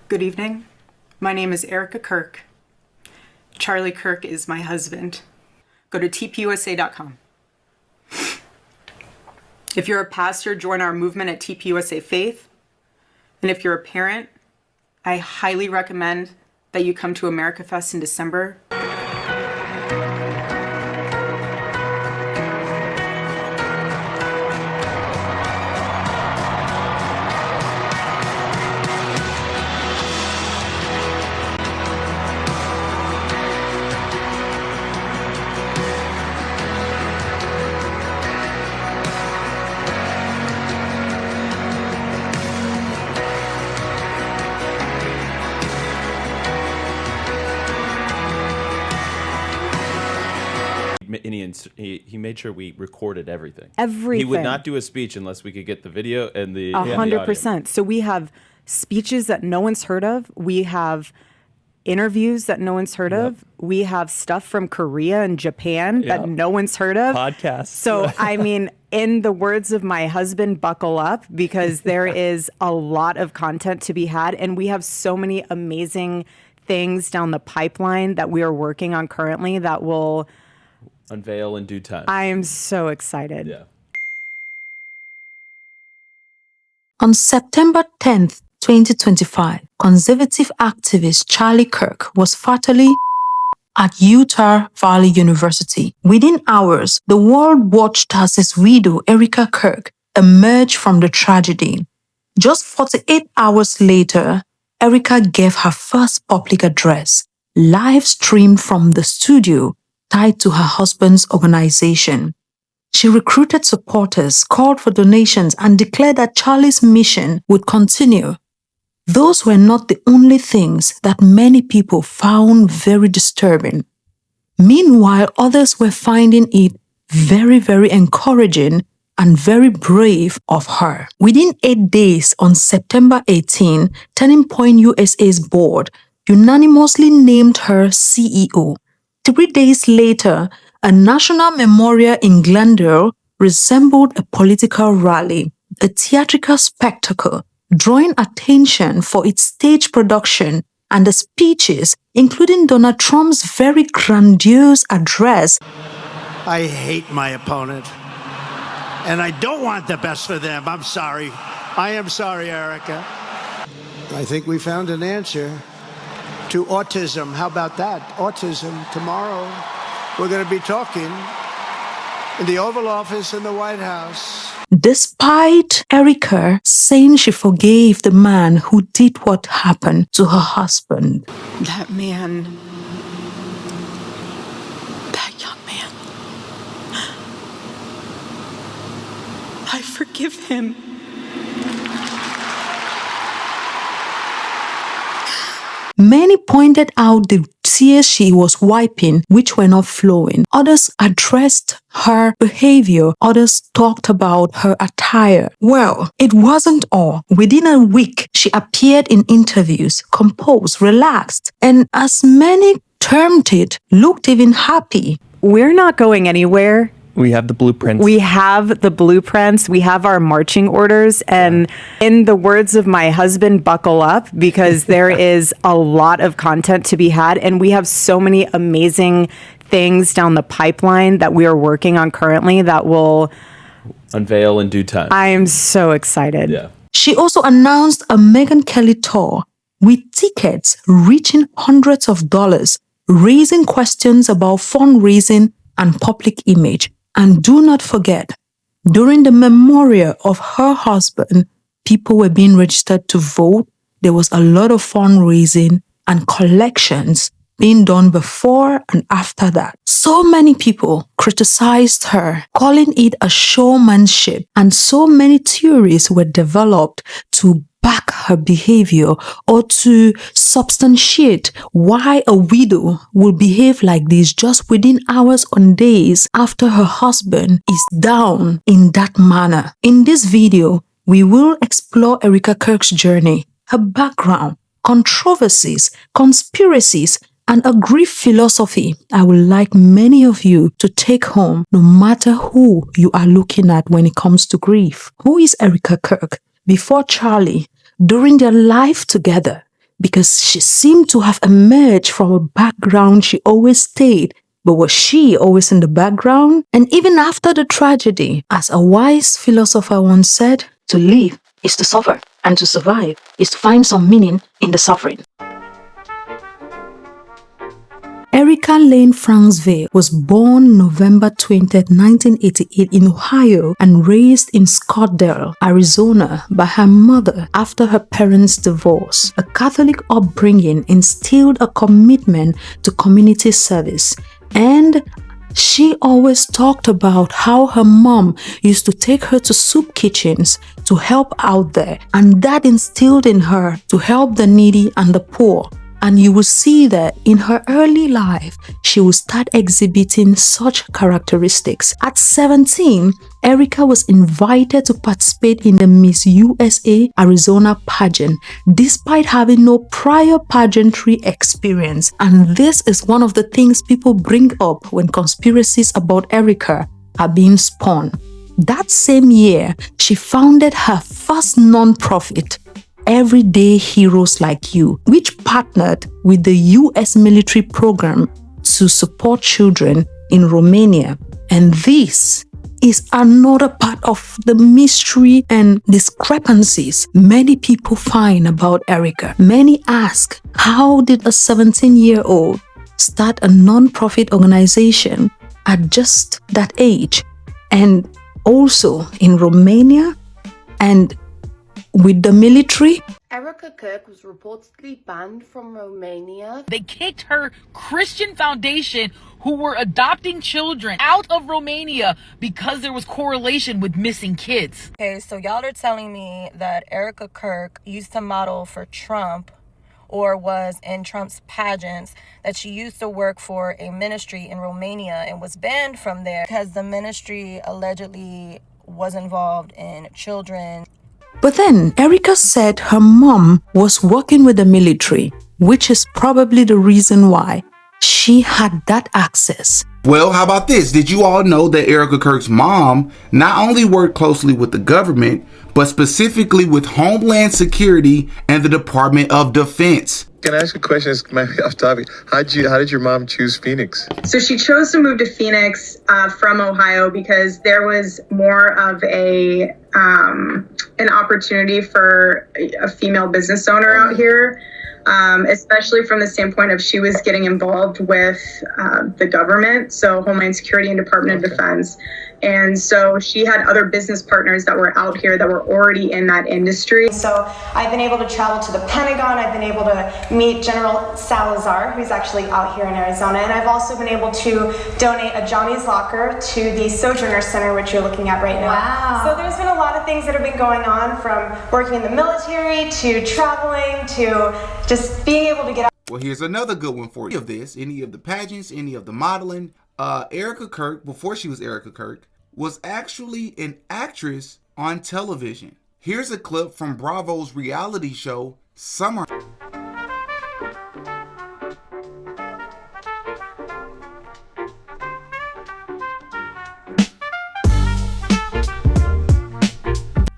Good evening. My name is Erika Kirk. Charlie Kirk is my husband. Go to tpusa.com. If you're a pastor, join our movement at TPUSA Faith. And if you're a parent, I highly recommend that you come to America Fest in December. And he made sure we recorded everything. Everything. He would not do a speech unless we could get the video and the 100%. So we have speeches that no one's heard of. We have interviews that no one's heard of. We have stuff from Korea and Japan that no one's heard of. Podcasts. So, I mean, in the words of my husband, buckle up, because there is a lot of content to be had. And we have so many amazing things down the pipeline that we are working on currently that will unveil in due time. I am so excited. Yeah. On September 10th, 2025, conservative activist Charlie Kirk was fatally at Utah Valley University. Within hours, the world watched as his widow, Erika Kirk, emerged from the tragedy. Just 48 hours later, Erika gave her first public address, live streamed from the studio tied to her husband's organization. She recruited supporters, called for donations, and declared that Charlie's mission would continue. Those were not the only things that many people found very disturbing. Meanwhile, others were finding it very, very encouraging and very brave of her. Within 8 days, on September 18, Turning Point USA's board unanimously named her CEO. 3 days later, a national memorial in Glendale resembled a political rally, a theatrical spectacle, drawing attention for its stage production and the speeches, including Donald Trump's very grandiose address. I hate my opponent, and I don't want the best for them. I'm sorry. I am sorry, Erika. I think we found an answer to autism. How about that? Autism. Tomorrow, we're going to be talking in the Oval Office in the White House. Despite Erika saying she forgave the man who did what happened to her husband. That man, that young man, I forgive him. Many pointed out the tears she was wiping, which were not flowing. Others addressed her behavior. Others talked about her attire. Well, it wasn't all. Within a week, she appeared in interviews, composed, relaxed, and as many termed it, looked even happy. We're not going anywhere. We have the blueprints. We have the blueprints. We have our marching orders. And in the words of my husband, buckle up, because there is a lot of content to be had. And we have so many amazing things down the pipeline that we are working on currently that will unveil in due time. I am so excited. Yeah. She also announced a Megyn Kelly tour with tickets reaching hundreds of dollars, raising questions about fundraising and public image. And do not forget, during the memorial of her husband, people were being registered to vote. There was a lot of fundraising and collections being done before and after that. So many people criticized her, calling it a showmanship, and so many theories were developed to back her behavior or to substantiate why a widow will behave like this just within hours or days after her husband is down in that manner. In this video, we will explore Erika Kirk's journey, her background, controversies, conspiracies, and a grief philosophy I would like many of you to take home, no matter who you are looking at when it comes to grief. Who is Erika Kirk? Before Charlie, during their life together, because she seemed to have emerged from a background she always stayed. But was she always in the background? And even after the tragedy, as a wise philosopher once said, to live is to suffer, and to survive is to find some meaning in the suffering. Erika Lane Franksville was born November 20, 1988 in Ohio and raised in Scottsdale, Arizona by her mother after her parents' divorce. A Catholic upbringing instilled a commitment to community service, and she always talked about how her mom used to take her to soup kitchens to help out there, and that instilled in her to help the needy and the poor. And you will see that in her early life, she will start exhibiting such characteristics. At 17, Erika was invited to participate in the Miss USA Arizona pageant, despite having no prior pageantry experience. And this is one of the things people bring up when conspiracies about Erika are being spun. That same year, she founded her first non-profit, Everyday Heroes Like You, which partnered with the US military program to support children in Romania. And this is another part of the mystery and discrepancies many people find about Erika. Many ask, how did a 17-year-old start a non-profit organization at just that age? And also in Romania and with the military? Erika Kirk was reportedly banned from Romania. They kicked her Christian foundation, who were adopting children, out of Romania because there was correlation with missing kids. Okay, so y'all are telling me that Erika Kirk used to model for Trump or was in Trump's pageants, that she used to work for a ministry in Romania and was banned from there because the ministry allegedly was involved in children. But then Erika said her mom was working with the military, which is probably the reason why she had that access. Well, how about this? Did you all know that Erika Kirk's mom not only worked closely with the government, but specifically with Homeland Security and the Department of Defense? Can I ask a question? It's maybe off topic. How did your mom choose Phoenix? So she chose to move to Phoenix from Ohio because there was more of an opportunity for a female business owner out here, especially from the standpoint of she was getting involved with the government, so Homeland Security and Department of Defense. And so she had other business partners that were out here that were already in that industry. So I've been able to travel to the Pentagon. I've been able to meet General Salazar, who's actually out here in Arizona. And I've also been able to donate a Johnny's Locker to the Sojourner Center, which you're looking at right now. Wow. So there's been a lot of things that have been going on, from working in the military to traveling to just being able to get out. Well, here's another good one for you. Any of the pageants, any of the modeling. Erika Kirk, before she was Erika Kirk, was actually an actress on television. Here's a clip from Bravo's reality show, Summer.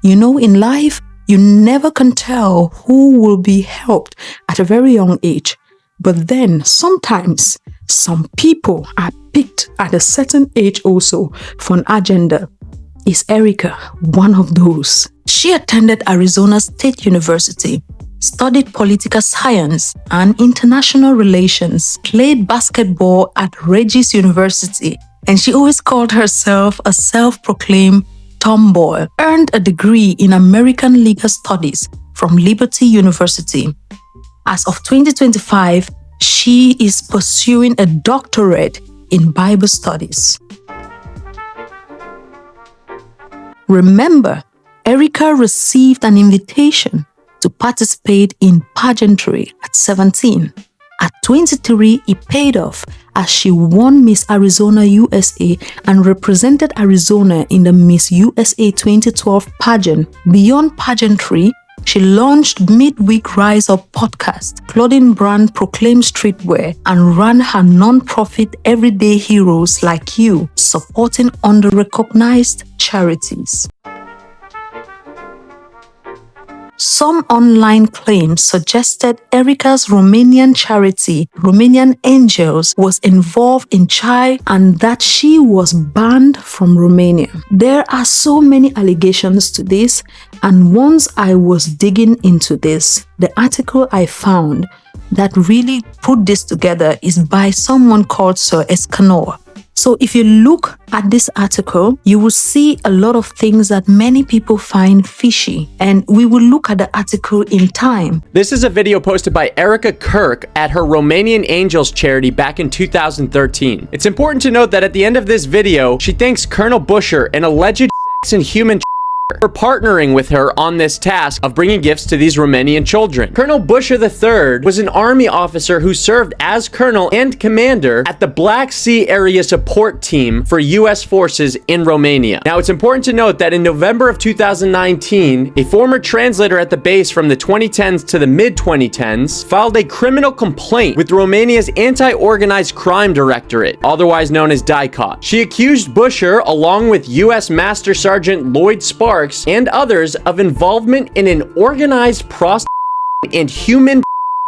You know, in life, you never can tell who will be helped at a very young age. But then sometimes some people are picked at a certain age also for an agenda. Is Erika one of those? She attended Arizona State University, studied political science and international relations, played basketball at Regis University, and she always called herself a self-proclaimed tomboy, earned a degree in American Legal Studies from Liberty University. As of 2025, she is pursuing a doctorate in Bible studies. Remember, Erika received an invitation to participate in pageantry at 17. At 23, it paid off as she won Miss Arizona USA and represented Arizona in the Miss USA 2012 pageant. Beyond pageantry, she launched Midweek Rise Up podcast, clothing brand Proclaim Streetwear, and ran her non-profit Everyday Heroes Like You, supporting under-recognized charities. Some online claims suggested Erika's Romanian charity, Romanian Angels, was involved in child and that she was banned from Romania. There are so many allegations to this, and once I was digging into this, the article I found that really put this together is by someone called Sir Escanor. So if you look at this article, you will see a lot of things that many people find fishy, and we will look at the article in time. This is a video posted by Erika Kirk at her Romanian Angels charity back in 2013. It's important to note that at the end of this video, she thanks Colonel Busher, an alleged sex and human for partnering with her on this task of bringing gifts to these Romanian children. Colonel Busher III was an army officer who served as colonel and commander at the Black Sea Area Support Team for U.S. forces in Romania. Now, it's important to note that in November of 2019, a former translator at the base from the 2010s to the mid-2010s filed a criminal complaint with Romania's Anti-Organized Crime Directorate, otherwise known as DICOT. She accused Busher, along with U.S. Master Sergeant Lloyd Sparks, and others of involvement in an organized prostitution and human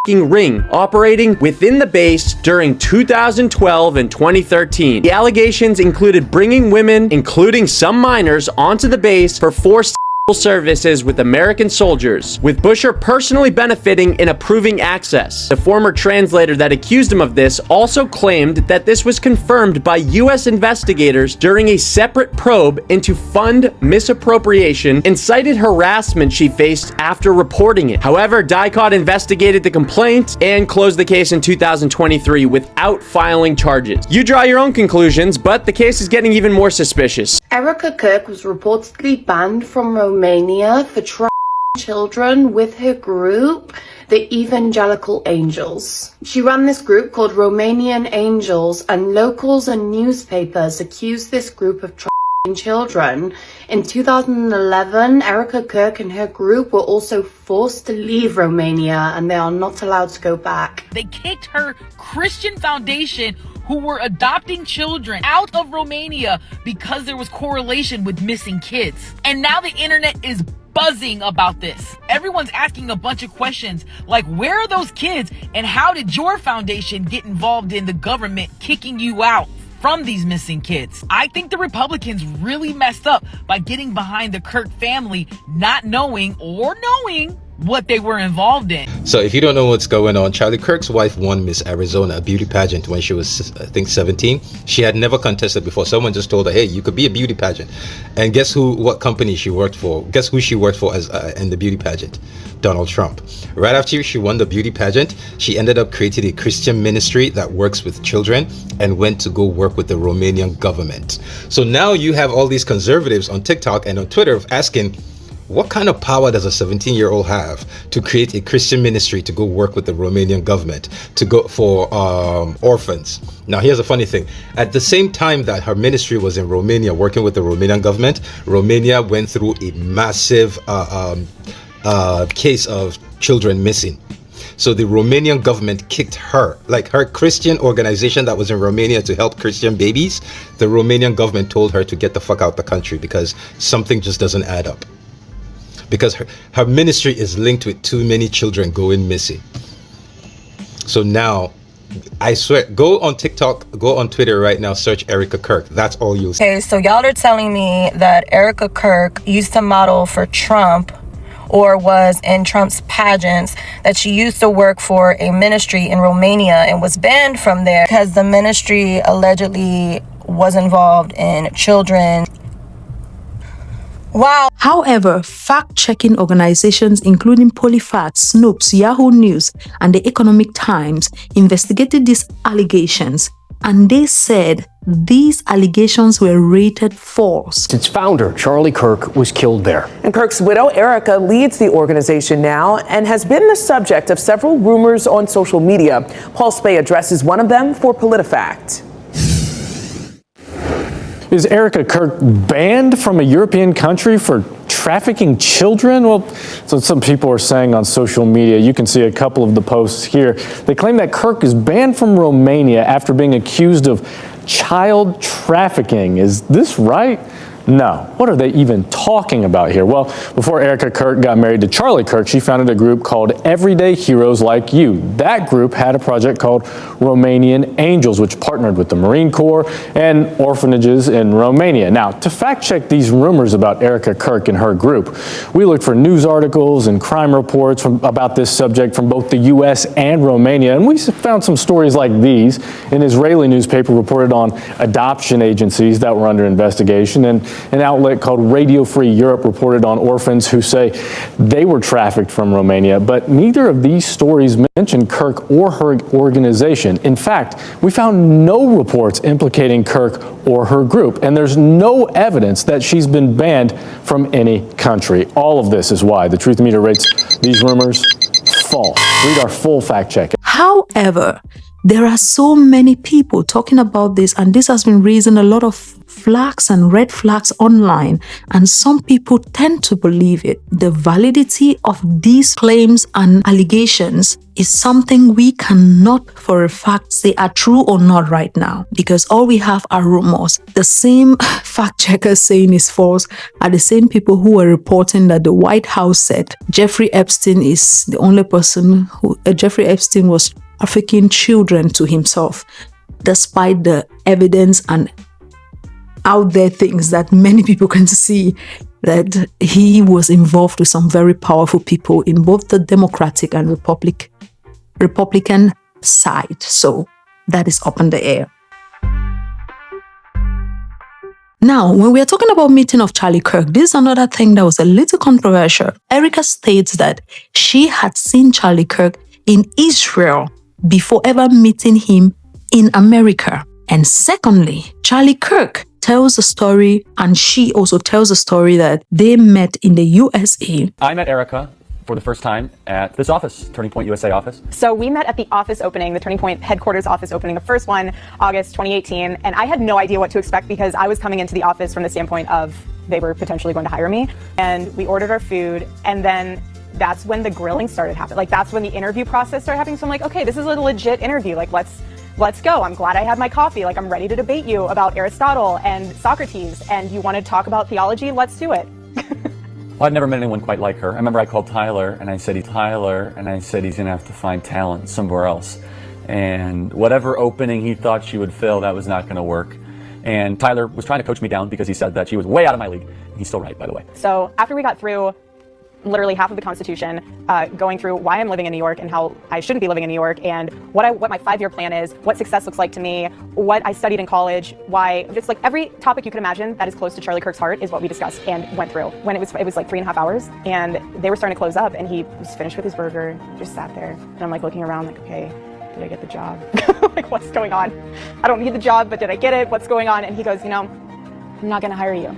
ring operating within the base during 2012 and 2013. The allegations included bringing women, including some minors, onto the base for forced services with American soldiers, with Busher personally benefiting in approving access. The former translator that accused him of this also claimed that this was confirmed by U.S. investigators during a separate probe into fund misappropriation and cited harassment she faced after reporting it. However, DICOT investigated the complaint and closed the case in 2023 without filing charges. You draw your own conclusions, but the case is getting even more suspicious. Erika Kirk was reportedly banned from Romania for children with her group, the Evangelical Angels. She ran this group called Romanian Angels, and locals and newspapers accused this group of children. In 2011, Erika Kirk and her group were also forced to leave Romania, and they are not allowed to go back. They kicked her Christian foundation, who were adopting children, out of Romania because there was correlation with missing kids. And now the internet is buzzing about this. Everyone's asking a bunch of questions like, where are those kids and how did your foundation get involved in the government kicking you out from these missing kids? I think the Republicans really messed up by getting behind the Kirk family, not knowing or knowing what they were involved in. So if you don't know what's going on, Charlie Kirk's wife won Miss Arizona, a beauty pageant, when she was, I think, 17. She had never contested before. Someone just told her, hey, you could be a beauty pageant. And guess what company she worked for? Guess who she worked for as in the beauty pageant? Donald Trump. Right after she won the beauty pageant, she ended up creating a Christian ministry that works with children and went to go work with the Romanian government. So now you have all these conservatives on TikTok and on Twitter asking, what kind of power does a 17-year-old have to create a Christian ministry to go work with the Romanian government to go for orphans? Now, here's a funny thing. At the same time that her ministry was in Romania working with the Romanian government, Romania went through a massive case of children missing. So the Romanian government kicked her, like her Christian organization that was in Romania to help Christian babies. The Romanian government told her to get the fuck out the country because something just doesn't add up. Because her ministry is linked with too many children going missing. So now, I swear, go on TikTok, go on Twitter right now, search Erika Kirk. That's all you'll see. Okay, so y'all are telling me that Erika Kirk used to model for Trump or was in Trump's pageants, that she used to work for a ministry in Romania and was banned from there because the ministry allegedly was involved in children. Wow. However, fact-checking organizations including PolitiFact, Snopes, Yahoo News, and the Economic Times investigated these allegations, and they said these allegations were rated false. Its founder, Charlie Kirk, was killed there. And Kirk's widow, Erika, leads the organization now and has been the subject of several rumors on social media. Paul Spey addresses one of them for PolitiFact. Is Erika Kirk banned from a European country for trafficking children? Well, so some people are saying on social media. You can see a couple of the posts here. They claim that Kirk is banned from Romania after being accused of child trafficking. Is this right? No. What are they even talking about here? Well, before Erika Kirk got married to Charlie Kirk, she founded a group called Everyday Heroes Like You. That group had a project called Romanian Angels, which partnered with the Marine Corps and orphanages in Romania. Now, to fact check these rumors about Erika Kirk and her group, we looked for news articles and crime reports about this subject from both the U.S. and Romania, and we found some stories like these. An Israeli newspaper reported on adoption agencies that were under investigation, and an outlet called Radio Free Europe reported on orphans who say they were trafficked from Romania, but neither of these stories mention Kirk or her organization. In fact, we found no reports implicating Kirk or her group, and there's no evidence that she's been banned from any country. All of this is why the Truth Meter rates these rumors false. Read our full fact check. However, there are so many people talking about this, and this has been raising a lot of flags and red flags online, and some people tend to believe it. The validity of these claims and allegations is something we cannot for a fact say are true or not right now, because all we have are rumors. The same fact checkers saying it's false are the same people who were reporting that the White House said Jeffrey Epstein is the only person who Jeffrey Epstein was trafficking children to himself, despite the evidence and out there things that many people can see that he was involved with some very powerful people in both the Democratic and Republican side. So that is up in the air. Now, when we are talking about meeting of Charlie Kirk, this is another thing that was a little controversial. Erika states that she had seen Charlie Kirk in Israel before ever meeting him in America. And secondly, Charlie Kirk tells a story, and she also tells a story that they met in the USA. I met Erika for the first time at this office, Turning Point USA office. So we met at the office opening, the Turning Point headquarters office opening, the first one, August 2018. And I had no idea what to expect because I was coming into the office from the standpoint of they were potentially going to hire me. And we ordered our food, and then that's when the grilling started happening. Like, that's when the interview process started happening. So I'm like, okay, this is a legit interview. Like, let's go. I'm glad I had my coffee. Like, I'm ready to debate you about Aristotle and Socrates, and you want to talk about theology? Let's do it. Well, I've never met anyone quite like her. I remember I called Tyler and I said he's gonna have to find talent somewhere else. And whatever opening he thought she would fill, that was not gonna work. And Tyler was trying to coach me down because he said that she was way out of my league. He's still right, by the way. So after we got through literally half of the Constitution, going through why I'm living in New York and how I shouldn't be living in New York, and what my 5-year plan is, what success looks like to me, what I studied in college, why, just like every topic you could imagine that is close to Charlie Kirk's heart is what we discussed and went through. When it was like 3.5 hours, and they were starting to close up, and he was finished with his burger, just sat there, and I'm like looking around like, okay, did I get the job? Like, what's going on? I don't need the job, but did I get it? What's going on? And he goes, I'm not gonna hire you.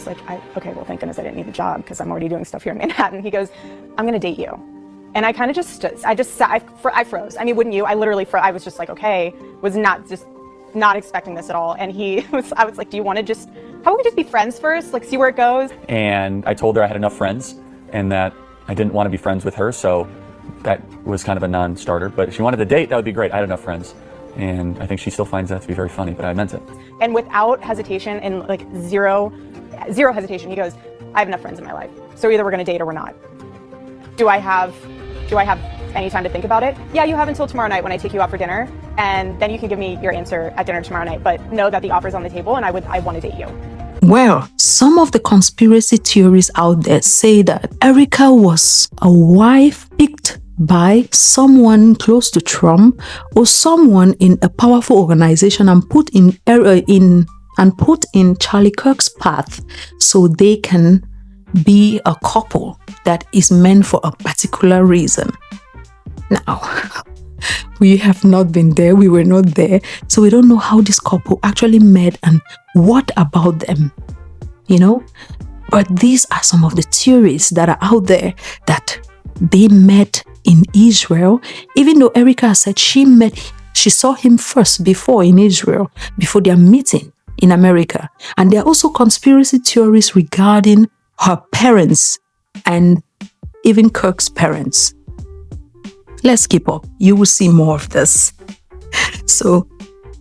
Like, okay, well, thank goodness I didn't need the job because I'm already doing stuff here in Manhattan. He goes, I'm gonna date you. And I kind of just stood, I froze. I mean, wouldn't you? I literally froze. I was just like, okay, was not expecting this at all. And I was like, do you want to how about we just be friends first? Like, see where it goes? And I told her I had enough friends and that I didn't want to be friends with her, so that was kind of a non-starter. But if she wanted to date, that would be great. I had enough friends. And I think she still finds that to be very funny, but I meant it. And without hesitation and like zero hesitation, he goes, I have enough friends in my life. So either we're gonna date or we're not. Do I have any time to think about it? Yeah, you have until tomorrow night when I take you out for dinner, and then you can give me your answer at dinner tomorrow night. But know that the offer's on the table and I want to date you. Well, some of the conspiracy theories out there say that Erika was a wife picked by someone close to Trump or someone in a powerful organization and put in Charlie Kirk's path so they can be a couple that is meant for a particular reason. Now, we have not been there, we were not there, so we don't know how this couple actually met and what about them, But these are some of the theories that are out there, that they met in Israel, even though Erika said she saw him first before in Israel, before their meeting in America. And there are also conspiracy theories regarding her parents and even Kirk's parents. Let's keep up. You will see more of this. So,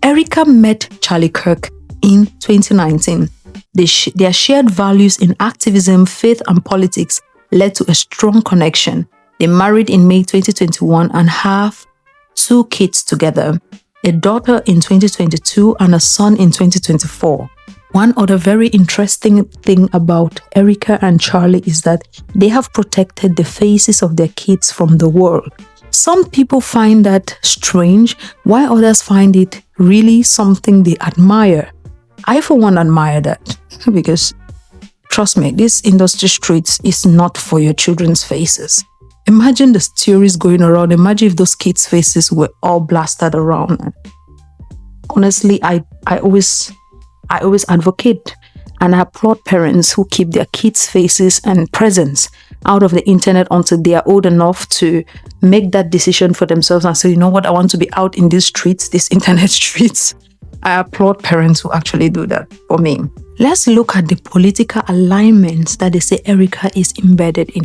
Erika met Charlie Kirk in 2019. Their shared values in activism, faith, and politics led to a strong connection. They married in May 2021 and have 2 kids together, a daughter in 2022 and a son in 2024. One other very interesting thing about Erika and Charlie is that they have protected the faces of their kids from the world. Some people find that strange, while others find it really something they admire. I, for one, admire that because, trust me, this industry streets is not for your children's faces. Imagine the stories going around. Imagine if those kids' faces were all blasted around. Honestly, I always advocate and applaud parents who keep their kids' faces and presence out of the internet until they are old enough to make that decision for themselves and say, you know what, I want to be out in these streets, these internet streets. I applaud parents who actually do that for me. Let's look at the political alignments that they say Erika is embedded in.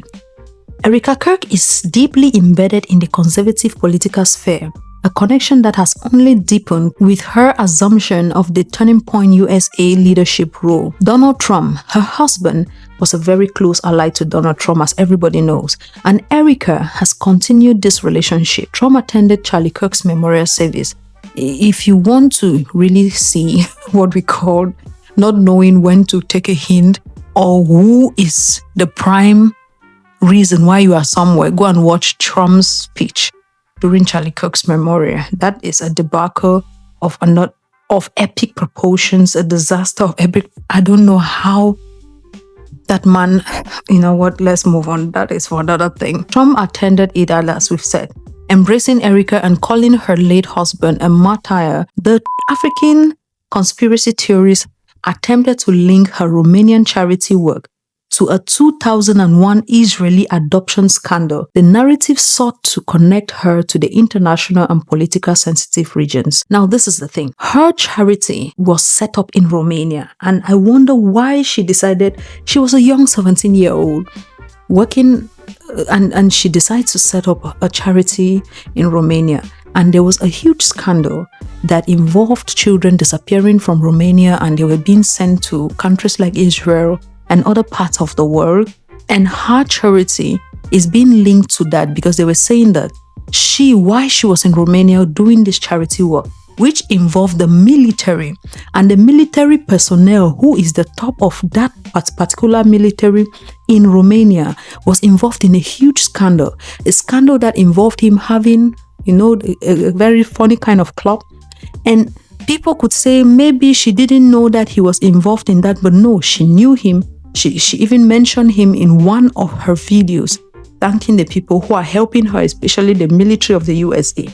Erika Kirk is deeply embedded in the conservative political sphere, a connection that has only deepened with her assumption of the Turning Point USA leadership role. Donald Trump, her husband, was a very close ally to Donald Trump, as everybody knows, and Erika has continued this relationship. Trump attended Charlie Kirk's memorial service. If you want to really see what we call not knowing when to take a hint or who is the prime reason why you are somewhere, go and watch Trump's speech during Charlie Kirk's memorial. That is a debacle of epic proportions, a disaster of epic. I don't know how that man, you know what, let's move on. That is for another thing. Trump attended it, as we've said, embracing Erika and calling her late husband a martyr. The African conspiracy theorists attempted to link her Romanian charity work to a 2001 Israeli adoption scandal. The narrative sought to connect her to the international and political sensitive regions. Now, this is the thing. Her charity was set up in Romania, and I wonder why she decided, she was a young 17-year-old working, and she decided to set up a charity in Romania. And there was a huge scandal that involved children disappearing from Romania, and they were being sent to countries like Israel and other parts of the world. And her charity is being linked to that because they were saying that while she was in Romania doing this charity work, which involved the military, and the military personnel who is the top of that particular military in Romania was involved in a huge scandal. A scandal that involved him having, a very funny kind of club. And people could say maybe she didn't know that he was involved in that, but no, she knew him. She even mentioned him in one of her videos, thanking the people who are helping her, especially the military of the USA.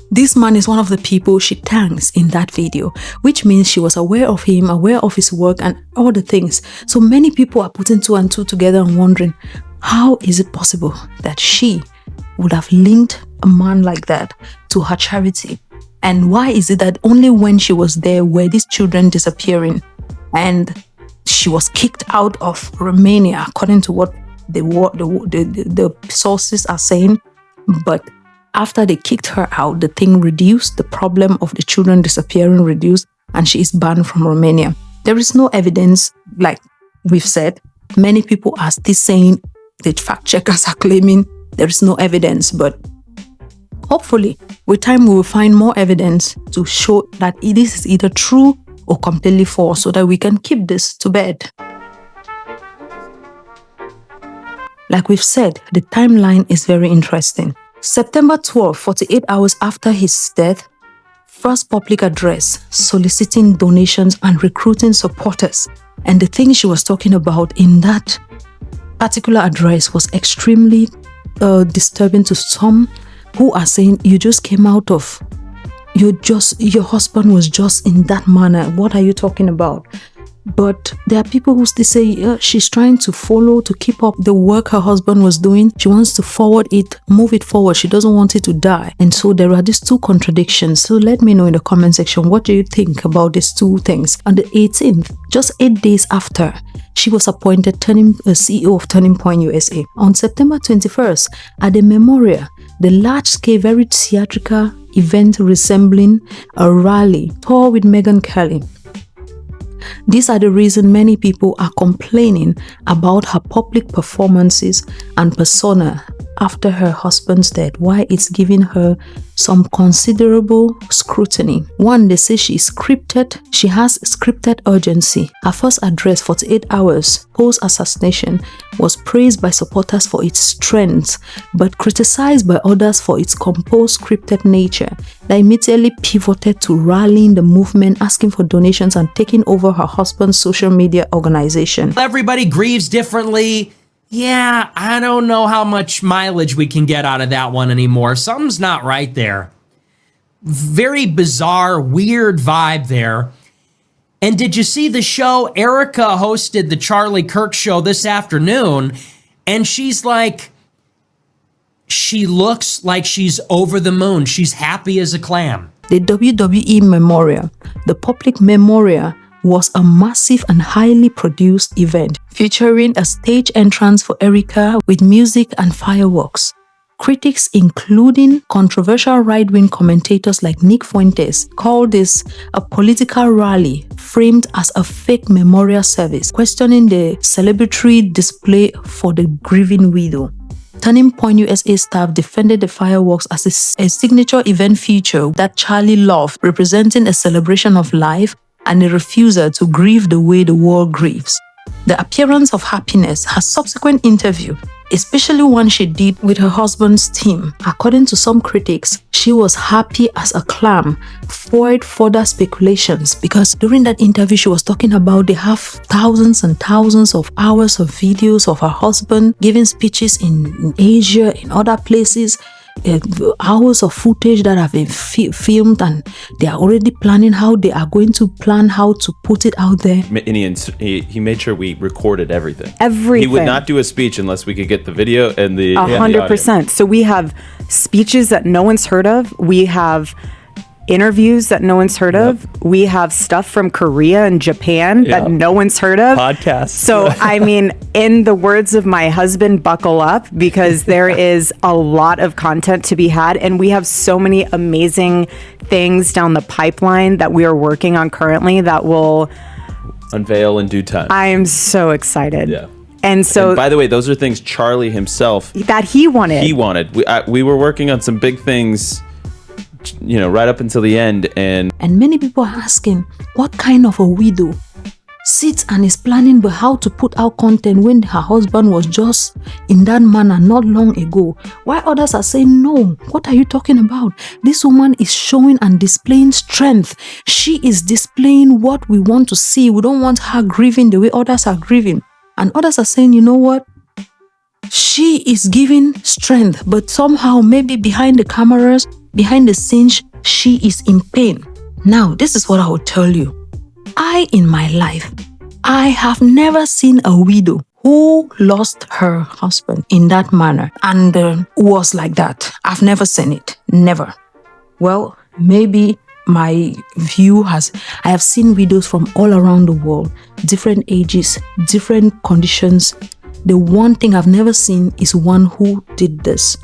This man is one of the people she thanks in that video, which means she was aware of him, aware of his work and all the things. So many people are putting 2 and 2 together and wondering, how is it possible that she would have linked a man like that to her charity? And why is it that only when she was there were these children disappearing and she was kicked out of Romania, according to what the sources are saying? But after they kicked her out, the thing reduced, the problem of the children disappearing reduced, and she is banned from Romania. There is no evidence, like we've said. Many people are still saying, the fact checkers are claiming there is no evidence, but hopefully with time we will find more evidence to show that this is either true or completely false, so that we can keep this to bed. Like we've said, the timeline is very interesting. September 12, 48 hours after his death, first public address soliciting donations and recruiting supporters. And the thing she was talking about in that particular address was extremely disturbing to some who are saying, you just came out of, your husband was just in that manner. What are you talking about? But there are people who still say she's trying to follow, to keep up the work her husband was doing. She wants to forward it, move it forward. She doesn't want it to die. And so there are these 2 contradictions. So let me know in the comment section, what do you think about these 2 things? On the 18th, just 8 days after, she was appointed CEO of Turning Point USA. On September 21st, at the memorial, the large-scale, very theatrical event resembling a rally tour with Megyn Kelly, These are the reason many people are complaining about her public performances and persona after her husband's death, why it's giving her some considerable scrutiny. One, they say she is scripted. She has scripted urgency. Her first address, 48 hours post-assassination, was praised by supporters for its strength, but criticized by others for its composed, scripted nature. They immediately pivoted to rallying the movement, asking for donations, and taking over her husband's social media organization. Everybody grieves differently. Yeah, I don't know how much mileage we can get out of that one anymore. Something's not right there. Very bizarre, weird vibe there. And did you see the show? Erika hosted the Charlie Kirk show this afternoon, and she's like, she looks like she's over the moon. She's happy as a clam. The WWE Memorial, the public memorial, was a massive and highly produced event featuring a stage entrance for Erika with music and fireworks. Critics, including controversial right-wing commentators like Nick Fuentes, called this a political rally framed as a fake memorial service, questioning the celebratory display for the grieving widow. Turning Point USA staff defended the fireworks as a signature event feature that Charlie loved, representing a celebration of life and a refusal to grieve the way the world grieves. The appearance of happiness, her subsequent interview, especially one she did with her husband's team. According to some critics, she was happy as a clam, void further speculations, because during that interview she was talking about they have thousands and thousands of hours of videos of her husband giving speeches in Asia, in other places, hours of footage that have been filmed, and they are already planning how they are going to plan how to put it out there. He made sure we recorded everything. Everything. He would not do a speech unless we could get the video and the 100%. So we have speeches that no one's heard of. We have interviews that no one's heard of. We have stuff from Korea and Japan that no one's heard of. Podcasts. So, I mean, in the words of my husband, buckle up, because there is a lot of content to be had. And we have so many amazing things down the pipeline that we are working on currently that will unveil in due time. I am so excited. Yeah. And so, and by the way, those are things Charlie himself that he wanted. We were working on some big things, you know, right up until the end, and many people are asking, what kind of a widow sits and is planning but how to put out content when her husband was just in that manner not long ago? Why others are saying, no, what are you talking about? This woman is showing and displaying strength. She is displaying what we want to see. We don't want her grieving the way others are grieving. And others are saying, you know what? She is giving strength, but somehow maybe behind the cameras, behind the scenes, she is in pain. Now, this is what I will tell you. In my life, I have never seen a widow who lost her husband in that manner and was like that. I've never seen it. Never. Well, maybe my view I have seen widows from all around the world, different ages, different conditions. The one thing I've never seen is one who did this.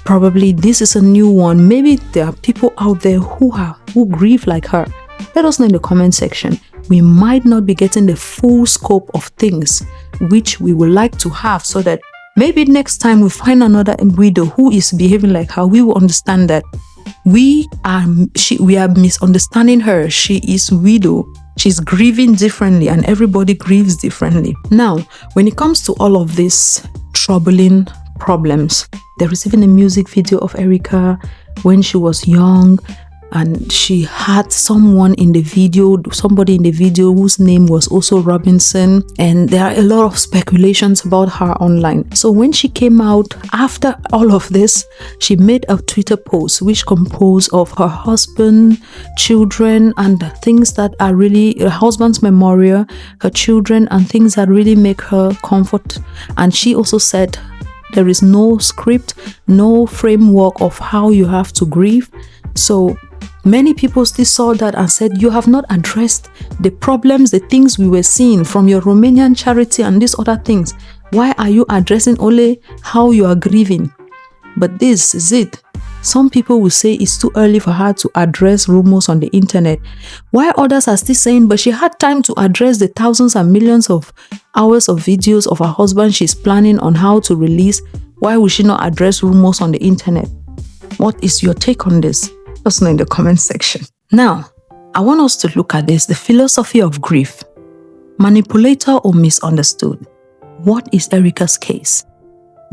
Probably this is a new one. Maybe there are people out there who grieve like her. Let us know in the comment section. We might not be getting the full scope of things which we would like to have, so that maybe next time we find another widow who is behaving like her, we will understand that we are misunderstanding her. She is widow. She's grieving differently, and everybody grieves differently. Now, when it comes to all of these troubling problems, there is even a music video of Erika when she was young, and she had somebody in the video whose name was also Robinson, and there are a lot of speculations about her online. So when she came out after all of this, she made a Twitter post which composed of her husband, children, and things that are really her husband's memorial, her children, and things that really make her comfort. And she also said there is no script, no framework of how you have to grieve. So many people still saw that and said, you have not addressed the problems, the things we were seeing from your Romanian charity and these other things. Why are you addressing only how you are grieving? But this is it. Some people will say it's too early for her to address rumors on the internet, while others are still saying, but she had time to address the thousands and millions of hours of videos of her husband she's planning on how to release. Why would she not address rumors on the internet? What is your take on this? Let us know in the comment section. Now, I want us to look at this, the philosophy of grief. Manipulator or misunderstood? What is Erika's case?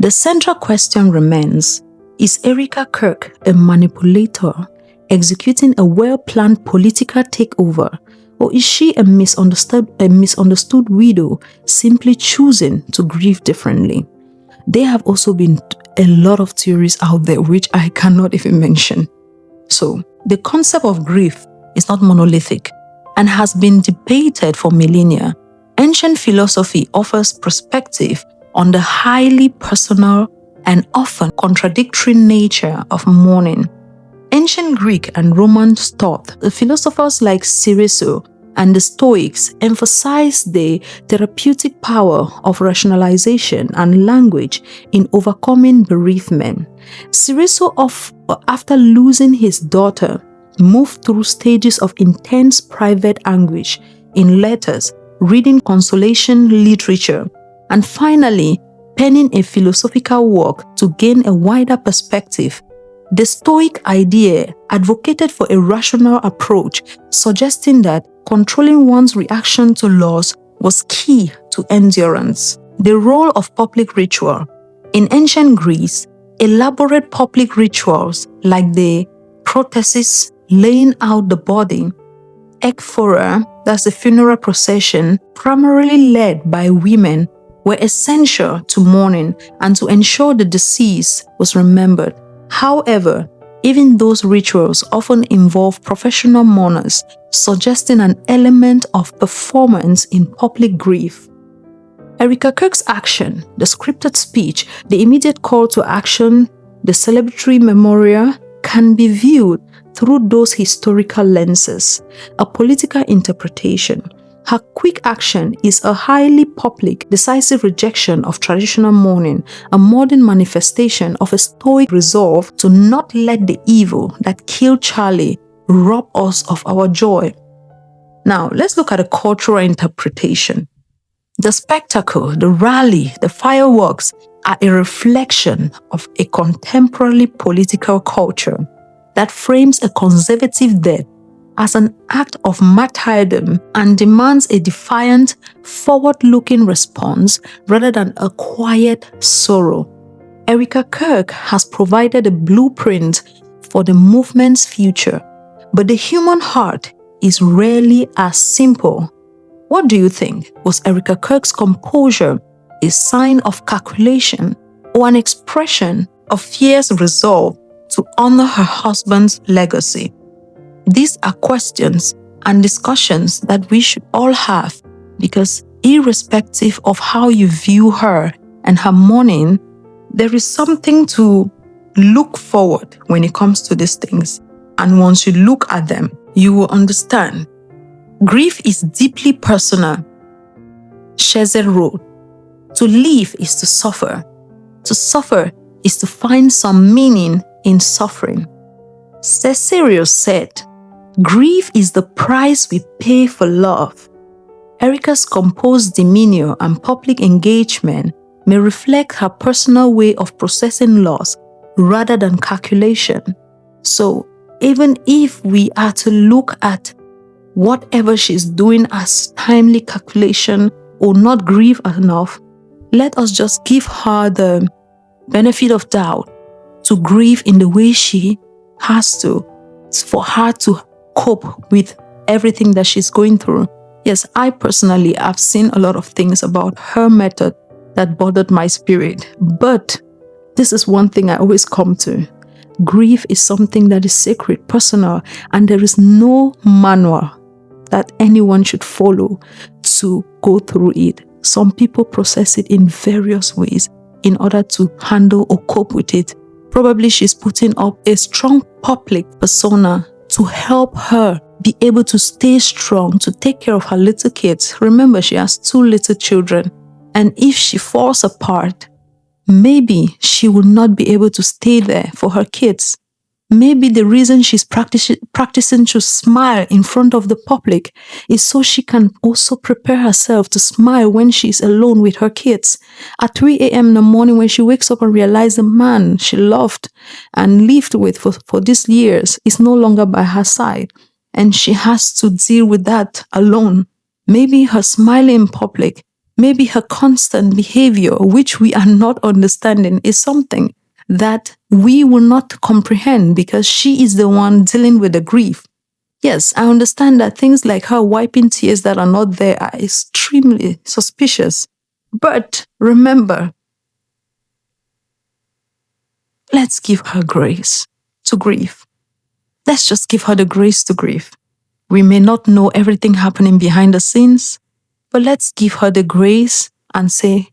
The central question remains, is Erika Kirk a manipulator executing a well-planned political takeover, or is she a misunderstood widow simply choosing to grieve differently? There have also been a lot of theories out there which I cannot even mention. So, the concept of grief is not monolithic and has been debated for millennia. Ancient philosophy offers perspective on the highly personal and often contradictory nature of mourning. Ancient Greek and Roman thought, the philosophers like Cicero and the Stoics emphasized the therapeutic power of rationalization and language in overcoming bereavement. Cicero, after losing his daughter, moved through stages of intense private anguish in letters, reading consolation literature, and finally penning a philosophical work to gain a wider perspective. The Stoic idea advocated for a rational approach, suggesting that controlling one's reaction to loss was key to endurance. The role of public ritual. In ancient Greece, elaborate public rituals like the prothesis, laying out the body, ekphora, that's the funeral procession, primarily led by women, were essential to mourning and to ensure the deceased was remembered. However, even those rituals often involve professional mourners, suggesting an element of performance in public grief. Erika Kirk's action, the scripted speech, the immediate call to action, the celebratory memorial, can be viewed through those historical lenses, a political interpretation. Her quick action is a highly public, decisive rejection of traditional mourning, a modern manifestation of a stoic resolve to not let the evil that killed Charlie rob us of our joy. Now, let's look at a cultural interpretation. The spectacle, the rally, the fireworks are a reflection of a contemporary political culture that frames a conservative death as an act of martyrdom and demands a defiant, forward-looking response rather than a quiet sorrow. Erika Kirk has provided a blueprint for the movement's future, but the human heart is rarely as simple. What do you think? Was Erika Kirk's composure a sign of calculation or an expression of fierce resolve to honor her husband's legacy? These are questions and discussions that we should all have, because irrespective of how you view her and her mourning, there is something to look forward when it comes to these things. And once you look at them, you will understand. Grief is deeply personal. Sheze wrote, "To live is to suffer. To suffer is to find some meaning in suffering." Cicero said, "Grief is the price we pay for love." Erika's composed demeanor and public engagement may reflect her personal way of processing loss rather than calculation. So, even if we are to look at whatever she's doing as timely calculation or not grieve enough, let us just give her the benefit of doubt to grieve in the way she has to, for her to cope with everything that she's going through. Yes, I personally have seen a lot of things about her method that bothered my spirit, but this is one thing I always come to. Grief is something that is sacred, personal, and there is no manual that anyone should follow to go through it. Some people process it in various ways in order to handle or cope with it. Probably she's putting up a strong public persona to help her be able to stay strong, to take care of her little kids. Remember, she has 2 little children. And if she falls apart, maybe she will not be able to stay there for her kids. Maybe the reason she's practicing to smile in front of the public is so she can also prepare herself to smile when she's alone with her kids. At 3 a.m. in the morning when she wakes up and realizes the man she loved and lived with for these years is no longer by her side, and she has to deal with that alone. Maybe her smiling in public, maybe her constant behavior, which we are not understanding, is something that we will not comprehend because she is the one dealing with the grief. Yes, I understand that things like her wiping tears that are not there are extremely suspicious. But remember, let's give her grace to grieve. Let's just give her the grace to grieve. We may not know everything happening behind the scenes, but let's give her the grace and say,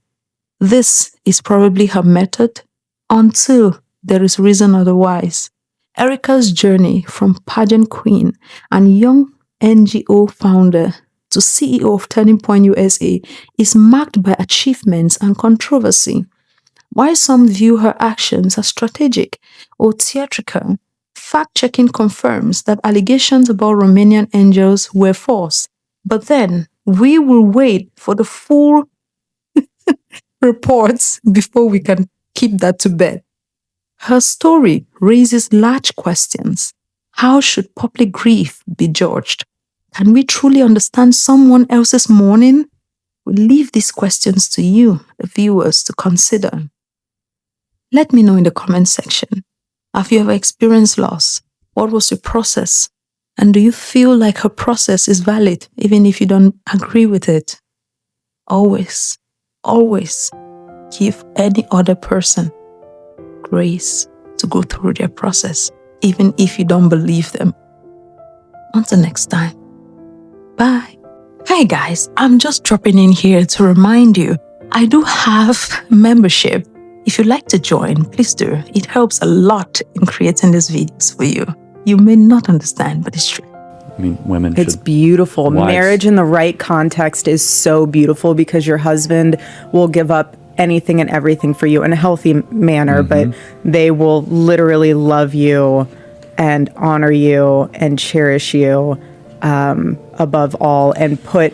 this is probably her method until there is reason otherwise. Erika's journey from pageant queen and young NGO founder to CEO of Turning Point USA is marked by achievements and controversy. While some view her actions as strategic or theatrical, fact-checking confirms that allegations about Romanian angels were false. But then, we will wait for the full reports before we can keep that to bed. Her story raises large questions. How should public grief be judged? Can we truly understand someone else's mourning? We leave these questions to you, the viewers, to consider. Let me know in the comment section. Have you ever experienced loss? What was your process? And do you feel like her process is valid, even if you don't agree with it? Always, always give any other person grace to go through their process, even if you don't believe them. Until next time, bye. Hey guys, I'm just dropping in here to remind you, I do have membership. If you'd like to join, please do. It helps a lot in creating these videos for you. You may not understand, but it's true. I mean, women should. It's beautiful. Wives. Marriage in the right context is so beautiful because your husband will give up anything and everything for you in a healthy manner, but they will literally love you and honor you and cherish you above all, and put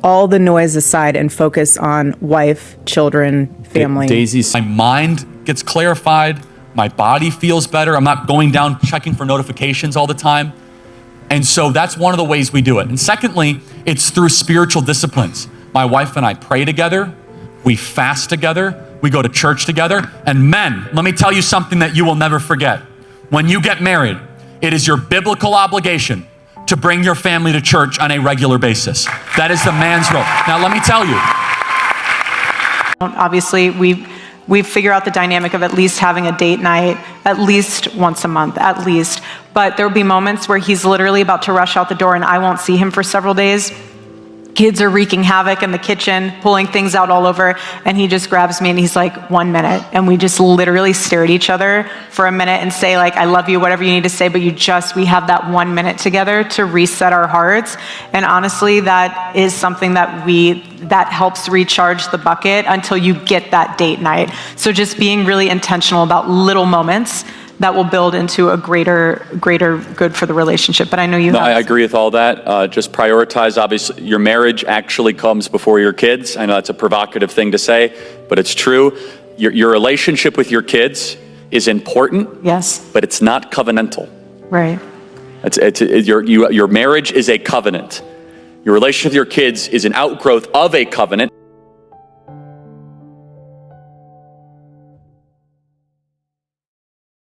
all the noise aside and focus on wife, children, family. Daisy's. My mind gets clarified. My body feels better. I'm not going down checking for notifications all the time. And so that's one of the ways we do it. And secondly, it's through spiritual disciplines. My wife and I pray together. We fast together. We go to church together. And men, let me tell you something that you will never forget. When you get married, it is your biblical obligation to bring your family to church on a regular basis. That is the man's role. Now, let me tell you. Obviously, we figure out the dynamic of at least having a date night, at least once a month, at least. But there'll be moments where he's literally about to rush out the door and I won't see him for several days. Kids are wreaking havoc in the kitchen, pulling things out all over, and he just grabs me and he's like, 1 minute. And we just literally stare at each other for a minute and say, like, I love you, whatever you need to say, but we have that 1 minute together to reset our hearts. And honestly, that is something that helps recharge the bucket until you get that date night. So just being really intentional about little moments that will build into a greater good for the relationship. But I know you have. I agree with all that. Just prioritize, obviously, your marriage actually comes before your kids. I know that's a provocative thing to say, but it's true. Your relationship with your kids is important. Yes. But it's not covenantal. Right. Your marriage is a covenant. Your relationship with your kids is an outgrowth of a covenant.